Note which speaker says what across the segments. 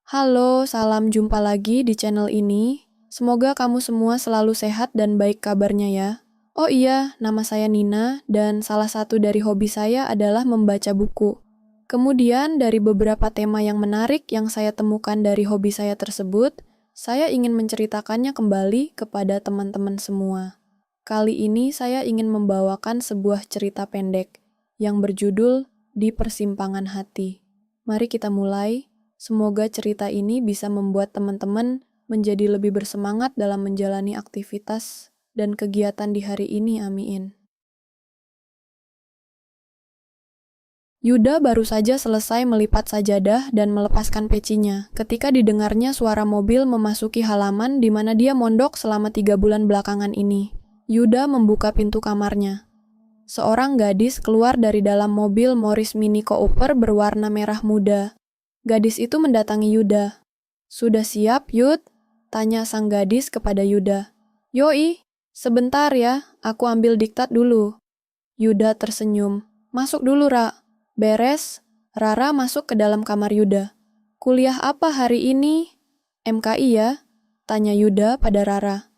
Speaker 1: Halo, salam jumpa lagi di channel ini. Semoga kamu semua selalu sehat dan baik kabarnya ya. Oh iya, nama saya Nina dan salah satu dari hobi saya adalah membaca buku. Kemudian dari beberapa tema yang menarik yang saya temukan dari hobi saya tersebut, saya ingin menceritakannya kembali kepada teman-teman semua. Kali ini saya ingin membawakan sebuah cerita pendek yang berjudul Di Persimpangan Hati. Mari kita mulai. Semoga cerita ini bisa membuat teman-teman menjadi lebih bersemangat dalam menjalani aktivitas dan kegiatan di hari ini, amin. Yuda baru saja selesai melipat sajadah dan melepaskan pecinya ketika didengarnya suara mobil memasuki halaman di mana dia mondok selama 3 bulan belakangan ini. Yuda membuka pintu kamarnya. Seorang gadis keluar dari dalam mobil Morris Mini Cooper berwarna merah muda. Gadis itu mendatangi Yuda. "Sudah siap, Yud?" tanya sang gadis kepada Yuda. "Yoi, sebentar ya, aku ambil diktat dulu." Yuda tersenyum. "Masuk dulu, Ra." "Beres." Rara masuk ke dalam kamar Yuda. "Kuliah apa hari ini?" "MKI ya?" tanya Yuda pada Rara.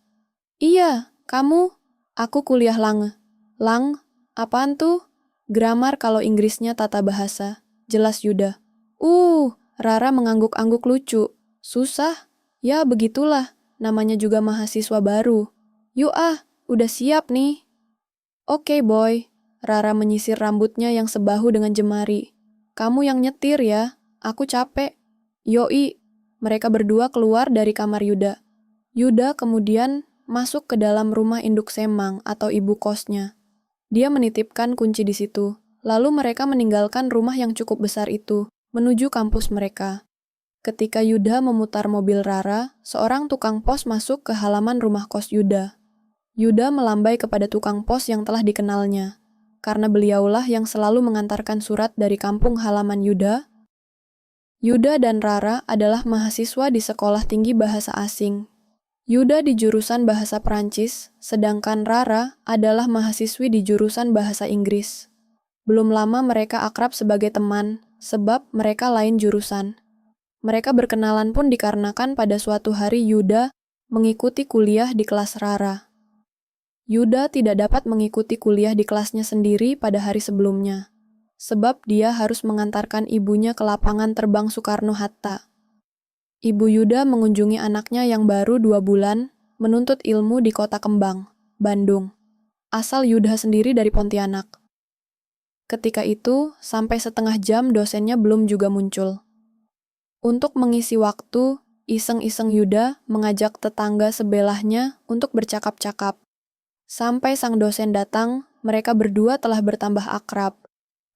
Speaker 1: "Iya, kamu?" "Aku kuliah Lang." "Lang? Apaan tuh?" "Grammar kalau Inggrisnya tata bahasa," jelas Yuda. Rara mengangguk-angguk lucu. "Susah?" "Ya begitulah, namanya juga mahasiswa baru." "Yuk udah siap nih." "Oke boy." Rara menyisir rambutnya yang sebahu dengan jemari. "Kamu yang nyetir ya, aku capek." "Yoi." Mereka berdua keluar dari kamar Yuda. Yuda kemudian masuk ke dalam rumah induk Semang atau ibu kosnya. Dia menitipkan kunci di situ. Lalu mereka meninggalkan rumah yang cukup besar itu, menuju kampus mereka. Ketika Yuda memutar mobil Rara, seorang tukang pos masuk ke halaman rumah kos Yuda. Yuda melambai kepada tukang pos yang telah dikenalnya. Karena beliaulah yang selalu mengantarkan surat dari kampung halaman Yuda. Yuda dan Rara adalah mahasiswa di Sekolah Tinggi Bahasa Asing. Yuda di jurusan Bahasa Perancis, sedangkan Rara adalah mahasiswi di jurusan Bahasa Inggris. Belum lama mereka akrab sebagai teman, sebab mereka lain jurusan. Mereka berkenalan pun dikarenakan pada suatu hari Yuda mengikuti kuliah di kelas Rara. Yuda tidak dapat mengikuti kuliah di kelasnya sendiri pada hari sebelumnya, sebab dia harus mengantarkan ibunya ke lapangan terbang Soekarno-Hatta. Ibu Yuda mengunjungi anaknya yang baru 2 bulan, menuntut ilmu di Kota Kembang, Bandung. Asal Yuda sendiri dari Pontianak. Ketika itu, sampai setengah jam dosennya belum juga muncul. Untuk mengisi waktu, iseng-iseng Yuda mengajak tetangga sebelahnya untuk bercakap-cakap. Sampai sang dosen datang, mereka berdua telah bertambah akrab.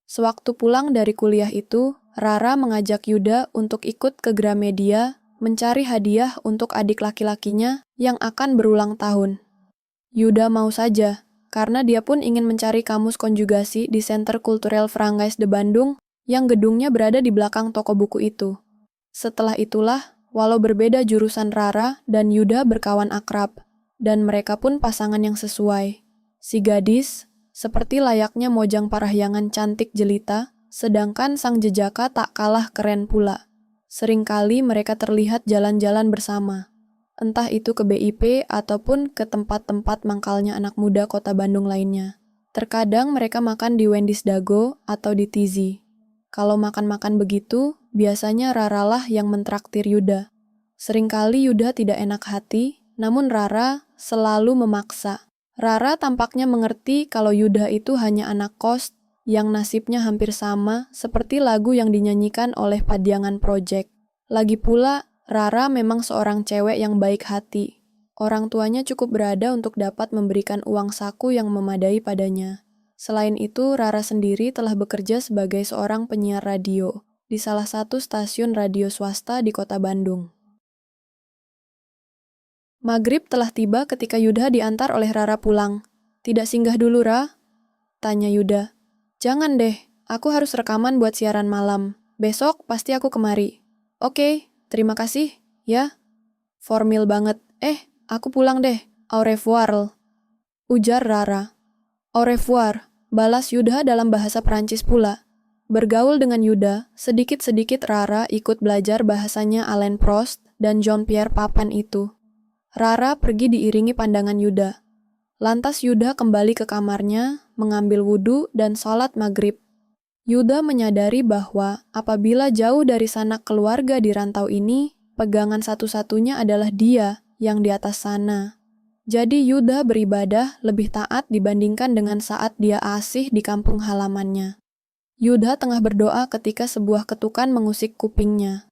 Speaker 1: Sewaktu pulang dari kuliah itu, Rara mengajak Yuda untuk ikut ke Gramedia mencari hadiah untuk adik laki-lakinya yang akan berulang tahun. Yuda mau saja, karena dia pun ingin mencari kamus konjugasi di Center Culturel Frangais de Bandung yang gedungnya berada di belakang toko buku itu. Setelah itulah, walau berbeda jurusan Rara dan Yuda berkawan akrab, dan mereka pun pasangan yang sesuai. Si gadis, seperti layaknya Mojang Parahyangan cantik jelita, sedangkan sang jejaka tak kalah keren pula. Seringkali mereka terlihat jalan-jalan bersama, entah itu ke BIP ataupun ke tempat-tempat mangkalnya anak muda kota Bandung lainnya. Terkadang mereka makan di Wendy's Dago atau di Tizi. Kalau makan-makan begitu, biasanya Rara lah yang mentraktir Yuda. Seringkali Yuda tidak enak hati, namun Rara selalu memaksa. Rara tampaknya mengerti kalau Yuda itu hanya anak kos yang nasibnya hampir sama seperti lagu yang dinyanyikan oleh Padiangan Project. Lagi pula, Rara memang seorang cewek yang baik hati. Orang tuanya cukup berada untuk dapat memberikan uang saku yang memadai padanya. Selain itu, Rara sendiri telah bekerja sebagai seorang penyiar radio di salah satu stasiun radio swasta di kota Bandung. Maghrib telah tiba ketika Yuda diantar oleh Rara pulang. "Tidak singgah dulu, Ra?" tanya Yuda. "Jangan deh, aku harus rekaman buat siaran malam. Besok pasti aku kemari." "Oke, terima kasih, ya." Formal banget. Aku pulang deh. Au revoir," ujar Rara. "Au revoir," balas Yuda dalam bahasa Perancis pula. Bergaul dengan Yuda, sedikit-sedikit Rara ikut belajar bahasanya Alain Prost dan Jean-Pierre Papin itu. Rara pergi diiringi pandangan Yuda. Lantas Yuda kembali ke kamarnya, mengambil wudhu dan sholat maghrib. Yuda menyadari bahwa apabila jauh dari sanak keluarga di rantau ini, pegangan satu-satunya adalah dia yang di atas sana. Jadi Yuda beribadah lebih taat dibandingkan dengan saat dia asih di kampung halamannya. Yuda tengah berdoa ketika sebuah ketukan mengusik kupingnya.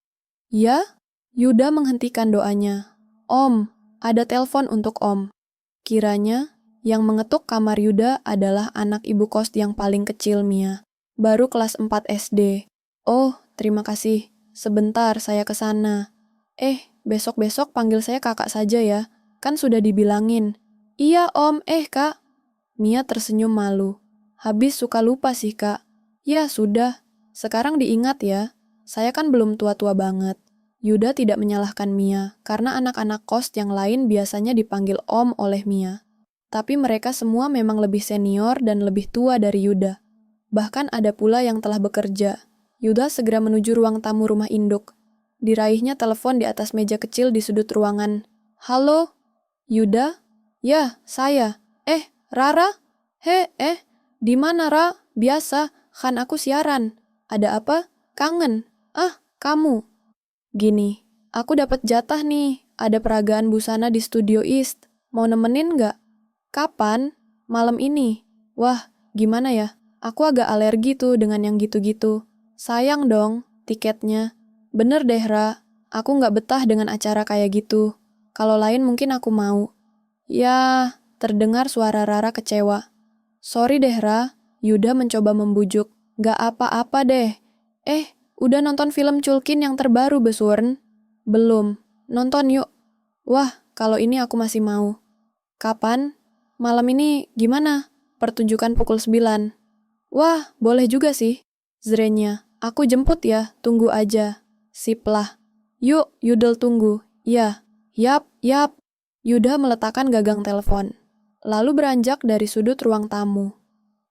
Speaker 1: Ya? Yuda menghentikan doanya. Om, ada telepon untuk Om. Kiranya, yang mengetuk kamar Yuda adalah anak ibu kos yang paling kecil, Mia. Baru kelas 4 SD. Oh, terima kasih. Sebentar, saya ke sana. Besok-besok panggil saya kakak saja ya. Kan sudah dibilangin. Iya, Om. Kak. Mia tersenyum malu. Habis suka lupa sih, Kak. Ya, sudah. Sekarang diingat ya. Saya kan belum tua-tua banget. Yuda tidak menyalahkan Mia, karena anak-anak kos yang lain biasanya dipanggil Om oleh Mia. Tapi mereka semua memang lebih senior dan lebih tua dari Yuda. Bahkan ada pula yang telah bekerja. Yuda segera menuju ruang tamu rumah induk. Diraihnya telepon di atas meja kecil di sudut ruangan. Halo? Yuda? Ya, saya. Rara? Di mana, Ra? Biasa, kan aku siaran. Ada apa? Kangen. Kamu. Gini, aku dapat jatah nih. Ada peragaan busana di Studio East. Mau nemenin nggak? Kapan? Malam ini. Wah, gimana ya? Aku agak alergi tuh dengan yang gitu-gitu. Sayang dong, tiketnya. Bener deh, Ra. Aku nggak betah dengan acara kayak gitu. Kalau lain mungkin aku mau. Ya, terdengar suara Rara kecewa. Sorry deh, Ra. Yuda mencoba membujuk. Nggak apa-apa deh. Udah nonton film Culkin yang terbaru, Besurn? Belum. Nonton yuk. Wah, kalau ini aku masih mau. Kapan? Malam ini gimana? Pertunjukan pukul 9. Wah, boleh juga sih. Zrenya, aku jemput ya, tunggu aja. Sip lah. Yuk, Yudel tunggu. Ya, yap. Yuda meletakkan gagang telepon. Lalu beranjak dari sudut ruang tamu.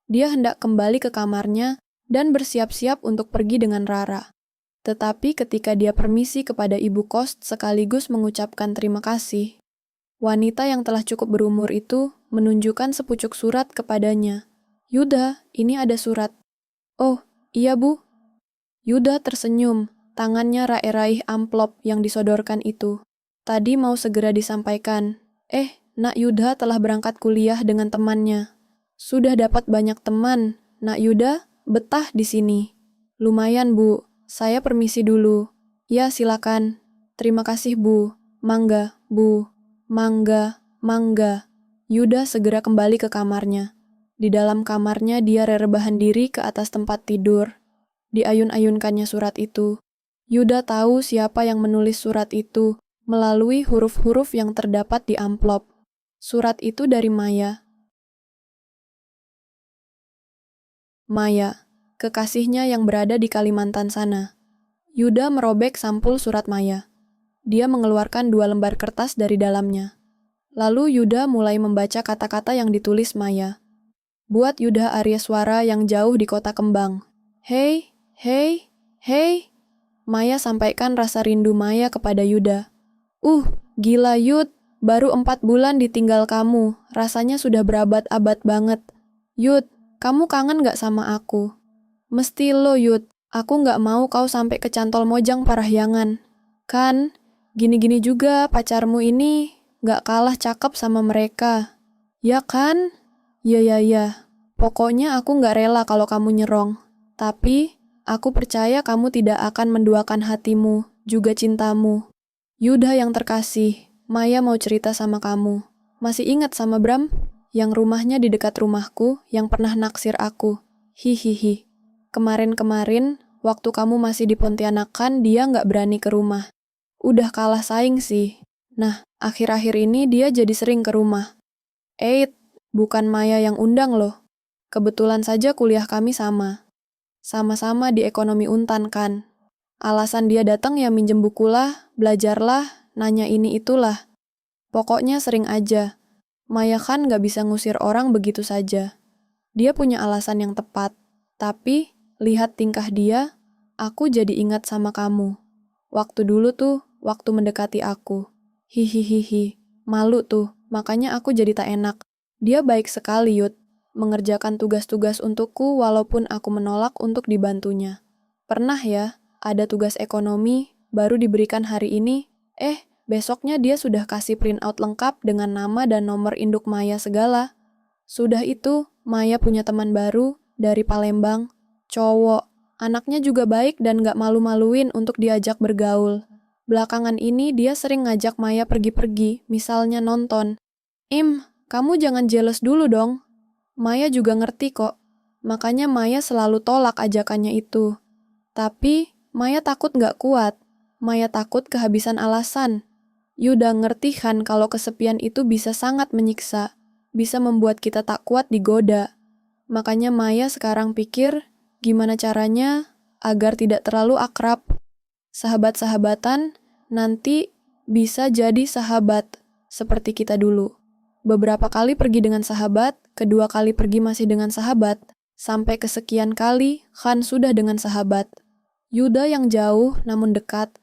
Speaker 1: Dia hendak kembali ke kamarnya dan bersiap-siap untuk pergi dengan Rara. Tetapi ketika dia permisi kepada ibu kos sekaligus mengucapkan terima kasih, wanita yang telah cukup berumur itu menunjukkan sepucuk surat kepadanya. Yuda, ini ada surat. Oh, iya Bu. Yuda tersenyum, tangannya raih-raih amplop yang disodorkan itu. Tadi mau segera disampaikan. Nak Yuda telah berangkat kuliah dengan temannya. Sudah dapat banyak teman. Nak Yuda, betah di sini. Lumayan, Bu. Saya permisi dulu. Ya, silakan. Terima kasih, Bu. Mangga, Bu. Mangga. Yuda segera kembali ke kamarnya. Di dalam kamarnya dia rebahan diri ke atas tempat tidur. Diayun-ayunkannya surat itu. Yuda tahu siapa yang menulis surat itu melalui huruf-huruf yang terdapat di amplop. Surat itu dari Maya. Maya, kekasihnya yang berada di Kalimantan sana. Yuda merobek sampul surat Maya. Dia mengeluarkan 2 lembar kertas dari dalamnya. Lalu Yuda mulai membaca kata-kata yang ditulis Maya. Buat Yuda Arya suara yang jauh di kota kembang. Hei. Maya sampaikan rasa rindu Maya kepada Yuda. Gila Yud, baru 4 bulan ditinggal kamu. Rasanya sudah berabad-abad banget. Yud, kamu kangen gak sama aku? Mesti lo Yud, aku gak mau kau sampai kecantol mojang parahyangan. Kan, gini-gini juga pacarmu ini gak kalah cakep sama mereka. Ya kan? Ya. Pokoknya aku gak rela kalau kamu nyerong. Tapi, aku percaya kamu tidak akan menduakan hatimu, juga cintamu. Yuda yang terkasih, Maya mau cerita sama kamu. Masih ingat sama Bram? Yang rumahnya di dekat rumahku, yang pernah naksir aku. Hihihi. Kemarin-kemarin, waktu kamu masih di Pontianakan, dia nggak berani ke rumah. Udah kalah saing sih. Nah, akhir-akhir ini dia jadi sering ke rumah. Bukan Maya yang undang loh. Kebetulan saja kuliah kami sama. Sama-sama di ekonomi Untan kan. Alasan dia datang ya minjem bukulah, belajarlah, nanya ini itulah. Pokoknya sering aja. Maya kan gak bisa ngusir orang begitu saja. Dia punya alasan yang tepat. Tapi, Lihat tingkah dia, aku jadi ingat sama kamu. Waktu dulu tuh, waktu mendekati aku. Hihihihi, malu tuh, makanya aku jadi tak enak. Dia baik sekali, Yud. Mengerjakan tugas-tugas untukku walaupun aku menolak untuk dibantunya. Pernah ya, ada tugas ekonomi, baru diberikan hari ini, besoknya dia sudah kasih printout lengkap dengan nama dan nomor induk Maya segala. Sudah itu, Maya punya teman baru dari Palembang, cowok. Anaknya juga baik dan gak malu-maluin untuk diajak bergaul. Belakangan ini dia sering ngajak Maya pergi-pergi, misalnya nonton. Kamu jangan jealous dulu dong. Maya juga ngerti kok. Makanya Maya selalu tolak ajakannya itu. Tapi, Maya takut gak kuat. Maya takut kehabisan alasan. Yuda ngerti kan kalau kesepian itu bisa sangat menyiksa, bisa membuat kita tak kuat digoda. Makanya Maya sekarang pikir, gimana caranya agar tidak terlalu akrab. Sahabat-sahabatan nanti bisa jadi sahabat, seperti kita dulu. Beberapa kali pergi dengan sahabat, kedua kali pergi masih dengan sahabat, sampai kesekian kali kan sudah dengan sahabat. Yuda yang jauh namun dekat.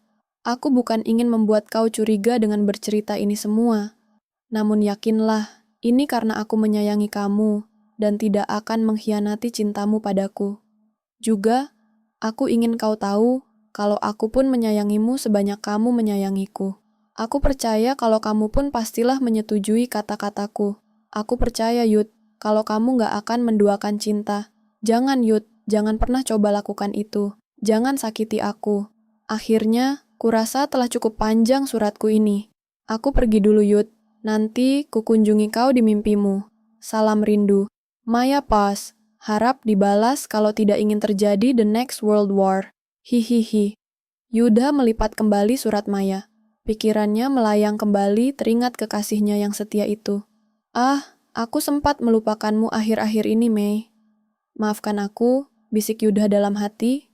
Speaker 1: Aku bukan ingin membuat kau curiga dengan bercerita ini semua. Namun yakinlah, ini karena aku menyayangi kamu dan tidak akan mengkhianati cintamu padaku. Juga, aku ingin kau tahu kalau aku pun menyayangimu sebanyak kamu menyayangiku. Aku percaya kalau kamu pun pastilah menyetujui kata-kataku. Aku percaya, Yud, kalau kamu gak akan menduakan cinta. Jangan, Yud, jangan pernah coba lakukan itu. Jangan sakiti aku. Akhirnya, kurasa telah cukup panjang suratku ini. Aku pergi dulu, Yud. Nanti kukunjungi kau di mimpimu. Salam rindu. Maya Pas. Harap dibalas kalau tidak ingin terjadi the next world war. Hihihi. Yuda melipat kembali surat Maya. Pikirannya melayang kembali teringat kekasihnya yang setia itu. Aku sempat melupakanmu akhir-akhir ini, Mei. Maafkan aku, bisik Yuda dalam hati.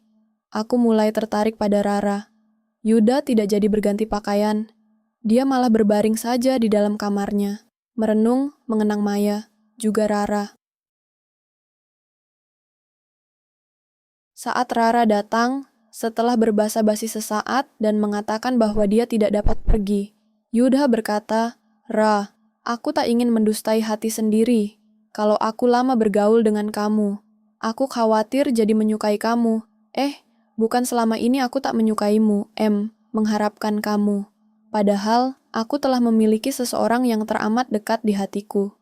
Speaker 1: Aku mulai tertarik pada Rara. Yuda tidak jadi berganti pakaian. Dia malah berbaring saja di dalam kamarnya, merenung, mengenang Maya, juga Rara. Saat Rara datang, setelah berbasa-basi sesaat dan mengatakan bahwa dia tidak dapat pergi, Yuda berkata, "Ra, aku tak ingin mendustai hati sendiri. Kalau aku lama bergaul dengan kamu, aku khawatir jadi menyukai kamu. Bukan selama ini aku tak menyukaimu, mengharapkan kamu. Padahal, aku telah memiliki seseorang yang teramat dekat di hatiku.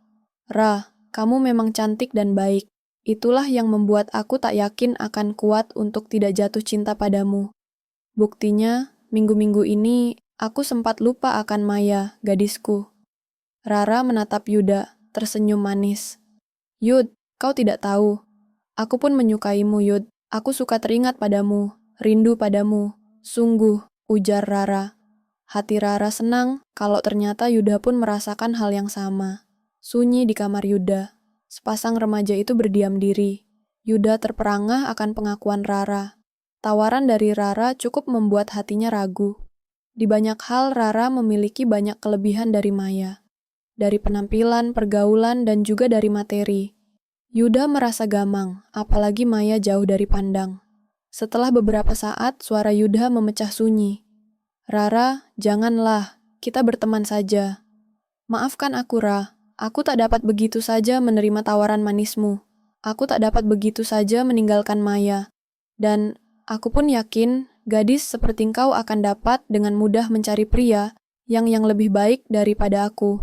Speaker 1: Ra, kamu memang cantik dan baik. Itulah yang membuat aku tak yakin akan kuat untuk tidak jatuh cinta padamu. Buktinya, minggu-minggu ini, aku sempat lupa akan Maya, gadisku." Rara menatap Yuda, tersenyum manis. "Yud, kau tidak tahu. Aku pun menyukaimu, Yud. Aku suka teringat padamu, rindu padamu. Sungguh," ujar Rara. Hati Rara senang kalau ternyata Yuda pun merasakan hal yang sama. Sunyi di kamar Yuda. Sepasang remaja itu berdiam diri. Yuda terperangah akan pengakuan Rara. Tawaran dari Rara cukup membuat hatinya ragu. Di banyak hal Rara memiliki banyak kelebihan dari Maya. Dari penampilan, pergaulan, dan juga dari materi. Yuda merasa gamang, apalagi Maya jauh dari pandang. Setelah beberapa saat, suara Yuda memecah sunyi. "Rara, janganlah, kita berteman saja." "Maafkan aku, Ra. Aku tak dapat begitu saja menerima tawaran manismu. Aku tak dapat begitu saja meninggalkan Maya. Dan aku pun yakin gadis seperti engkau akan dapat dengan mudah mencari pria yang lebih baik daripada aku."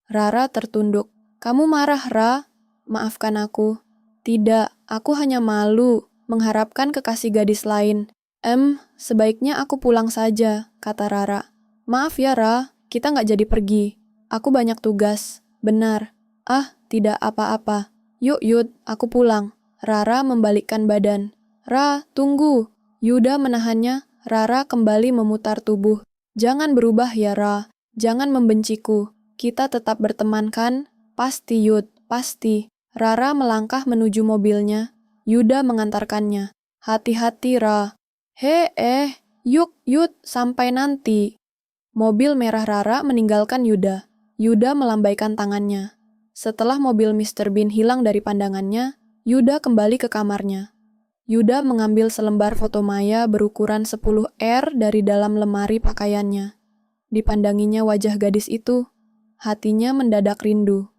Speaker 1: Rara tertunduk. "Kamu marah, Ra? Maafkan aku." "Tidak, aku hanya malu mengharapkan kekasih gadis lain." Sebaiknya aku pulang saja," kata Rara. "Maaf ya, Ra, kita nggak jadi pergi. Aku banyak tugas." "Benar." Tidak apa-apa. Yuk, Yud, aku pulang." Rara membalikkan badan. "Ra, tunggu." Yuda menahannya. Rara kembali memutar tubuh. "Jangan berubah ya, Ra. Jangan membenciku. Kita tetap berteman kan?" "Pasti, Yud, pasti." Rara melangkah menuju mobilnya. Yuda mengantarkannya. "Hati-hati, Ra." Yuk, Yud, sampai nanti." Mobil merah Rara meninggalkan Yuda. Yuda melambaikan tangannya. Setelah mobil Mr. Bean hilang dari pandangannya, Yuda kembali ke kamarnya. Yuda mengambil selembar foto Maya berukuran 10R dari dalam lemari pakaiannya. Dipandanginya wajah gadis itu. Hatinya mendadak rindu.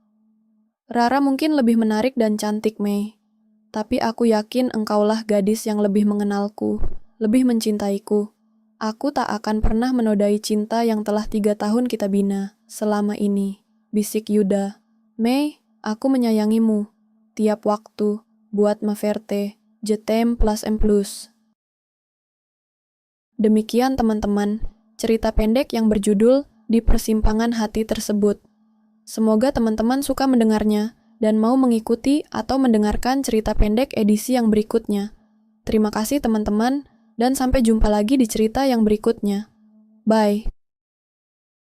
Speaker 1: Rara mungkin lebih menarik dan cantik, Mei. Tapi aku yakin engkaulah gadis yang lebih mengenalku, lebih mencintaiku. Aku tak akan pernah menodai cinta yang telah 3 tahun kita bina, selama ini, bisik Yuda. Mei, aku menyayangimu. Tiap waktu, buat ma verte. Jetem plus M plus. Demikian teman-teman, cerita pendek yang berjudul Di Persimpangan Hati tersebut. Semoga teman-teman suka mendengarnya dan mau mengikuti atau mendengarkan cerita pendek edisi yang berikutnya. Terima kasih teman-teman, dan sampai jumpa lagi di cerita yang berikutnya. Bye.